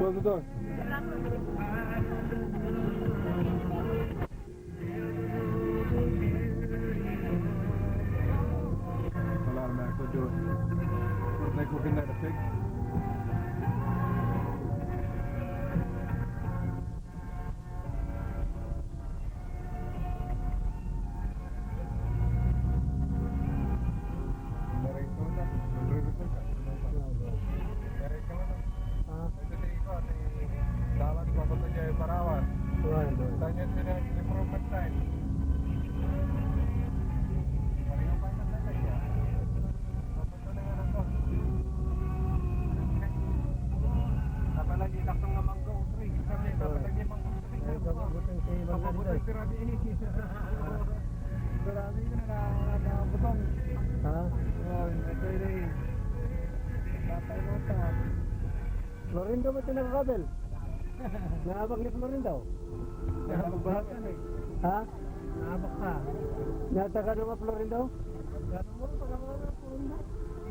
Close the door. Wala naman ako doon. May cooking na the pig. Florindo ba ito nakakabel? Naabak ni Florindo? Naabak ba? Ha? Naabak ka. Nataka naman Florindo? Gano'n mo, pagkakaroon na Florindo.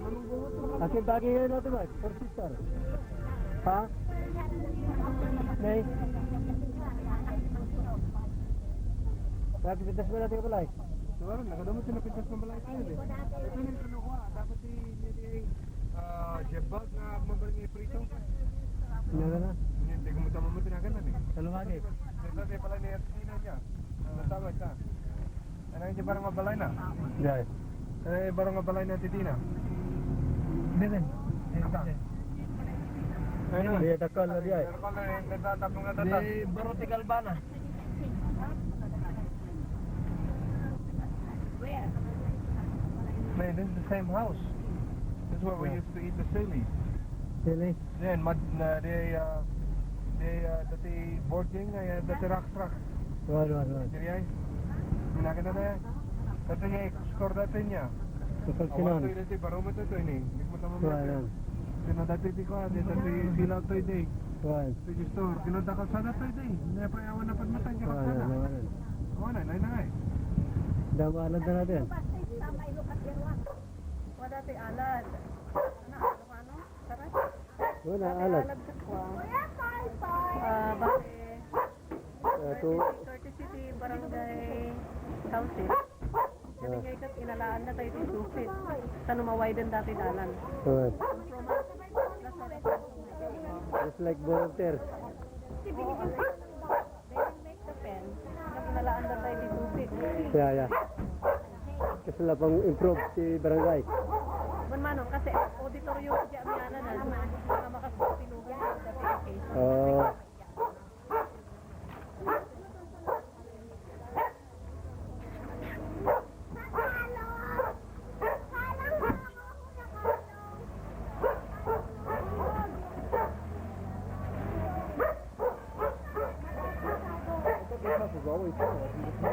Anong buhat mo? Akin bagay ngayon natin ba? For sister. Ha? Nay? Bakit pintas mo natin kapalay? Siguro, nakadamot siya na pintas ng balay tayo eh. Ito yung kinukuha. Dapat si Jebag na mabaling yung prito. Ano na? Hindi ko matama mo tinaganan eh. Salumagi. Dito pala ni Argentina niya. Natawag ka. Ano yung barang mabalay na? Jai. Barang mabalay na titina. Hindi rin. Ano? Dia takal na dia. Pero pala yung natatapong natatap. Di Barote Galbana. Man, this is the same house. This is where we used to eat the silly. Sili. Then, dati board game na dati rock. Wala. Jadi ay, minakan na yan. Dati niya, score dati niya. Tukal Awan sinon. to dati, baro mo to ini. Hindi mo tama mo. Wala. Sino dati di ko, dati silaw to day. Wala. Sige store, kinunta ka sana to day. Hindi pa yawan na pagmatan ka Wala. sana. Wala. Awan na nga eh. Damalan na natin. Wala tayo alad. Ano? Sarap? Wala, alat. Alad sa kwa. Base. Ito. 30 City Barangay Council. Kasi nga ikat inalaan na tayo ito supit. Sa numawaidan dati dalan. Wala. Just like volunteer. They make the pen. Inalaan na tayo ito supit. Yeah. Kasi lang pang improve si barangay. Manong kasi auditorium siya amiyana na. Mga makasinugan sa case. Oh.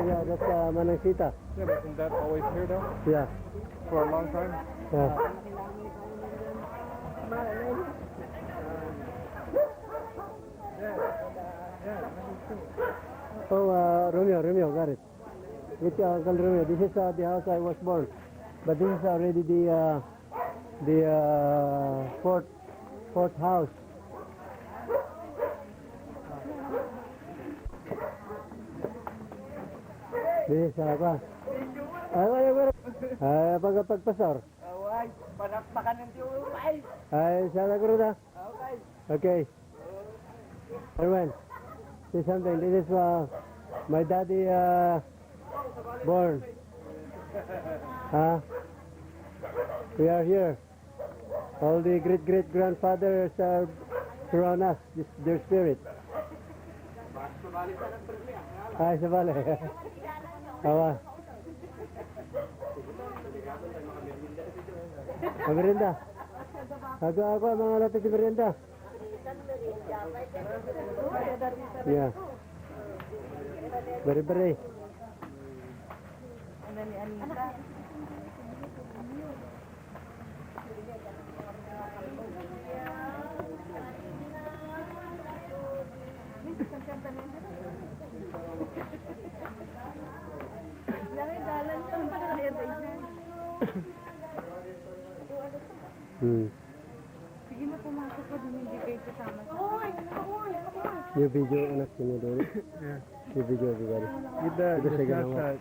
Yeah, that's Manangsita. Yeah, but isn't that always here though? Yeah. For a long time? Yeah. Oh, Romeo, got it. It's Uncle Romeo. This is the house I was born, but this is already the fourth house. This is apa? Ay, pagpasor. Ay, panakpakan ng tiyo. Ay, sana kruda. Okay. Erwin, say something. This is my daddy born. We are here. All the great-great-grandfathers are surround us, their spirit. Ay, sabali. Awa. Merienda. Ako mga lahat si merienda. Yeah. Beri-beri. Ano ni Anita? Sige na po. pumasok ko din hindi kayo kasama. You video anak sini dulu. Yeah. You video juga. With the Terus saya gonna walk. Snapchat.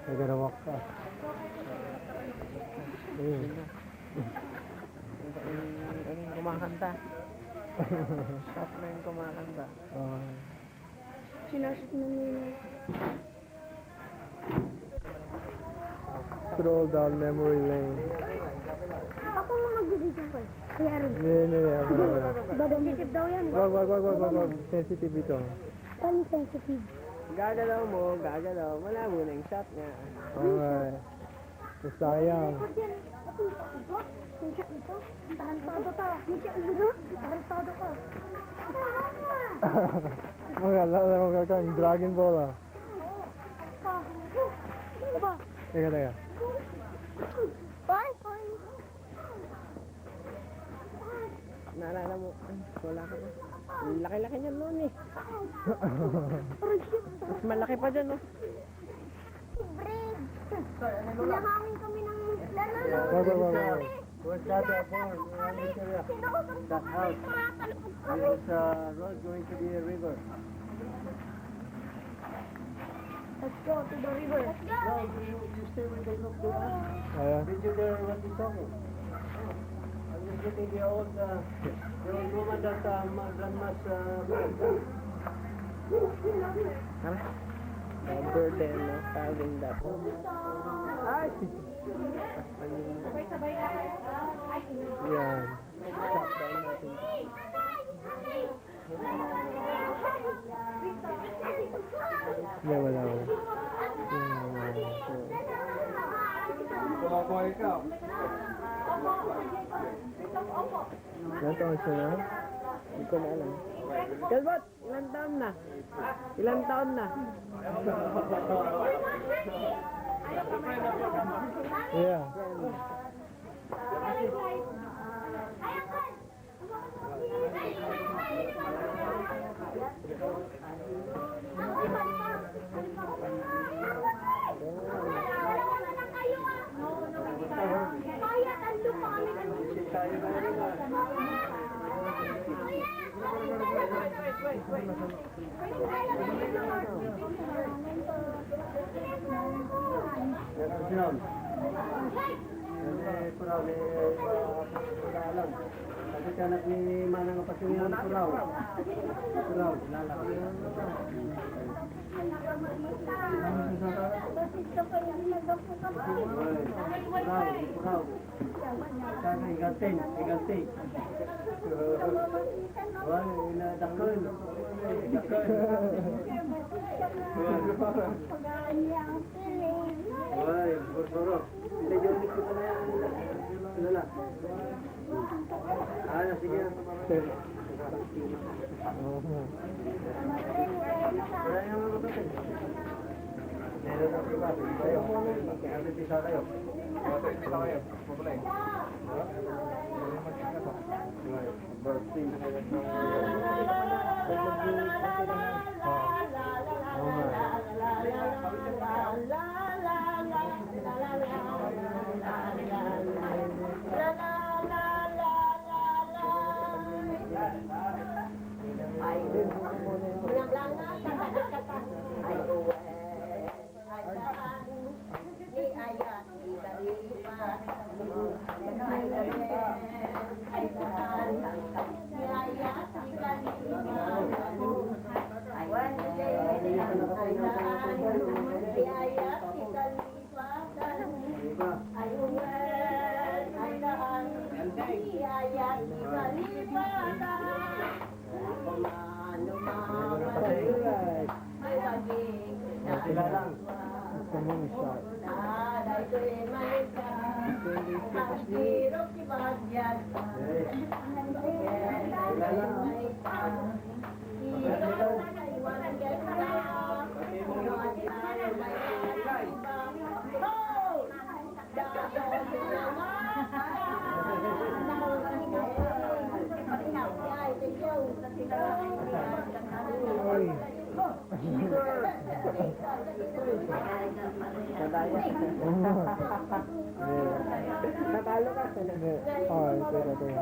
I gotta walk fast. Yung kumakanta. Shot na yung kumakanta. Sinasot na nila. Stroll down memory lane. Ako nga magbibigyan ko. Kaya rin. Yeah. Sensitive daw yan. Wag. Sensitive ito. Paano sensitive? Gagalaw mo, gagalaw. Wala mo na yung shot niya. Alright. Sayang. Ako dyan. Ako ito. Yung shot nito. Tarantado ka. Yung shot nito. Tarantado ka. Magalala mo kang Dragon Ball ah. Diba? Teka. Bye. Naalala mo, ay, wala ka na. Ang laki-laki niyan noon eh. Mas malaki pa dyan, oh. Bread. Hinahangin kami ng lalo. Wag. Where's that born? That house. There's a road going to the river. Let's go to the river. Let's go. No, you stay with the group there. Ayan. Did you there what he's talking? I'm just getting the old woman that my grandma's Number 10, no? Having that. Ay! Yan. Shot down natin. Wala. Kumakuha ikaw. Ilan taon siya na? Hindi ko na alam. Kalbot, ilang taon na? Ilang taon na? Yeah. Kasi kanak ni Manang Pasunyan Puraw. Puraw. Sana igantin. Wala, inadakon. Wala, burburok. Hindi, ulit ko na yan. Lala. Sige. Wala yung mga kapatid. Meron na iba. Kayo. Kasi pisa kayo. Pisa kayo. Pabulay. Birthday. Sila lang. Natalo ka. Oh, ito.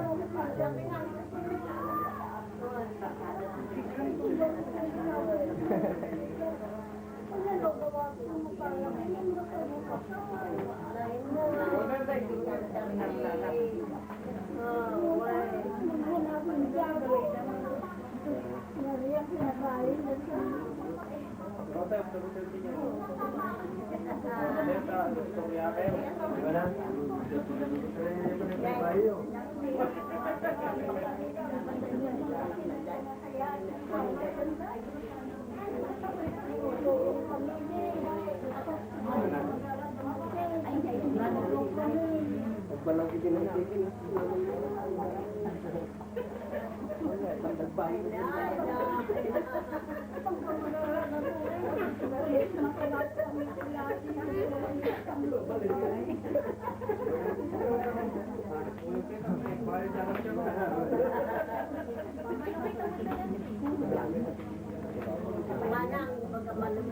Manang, magkamalong,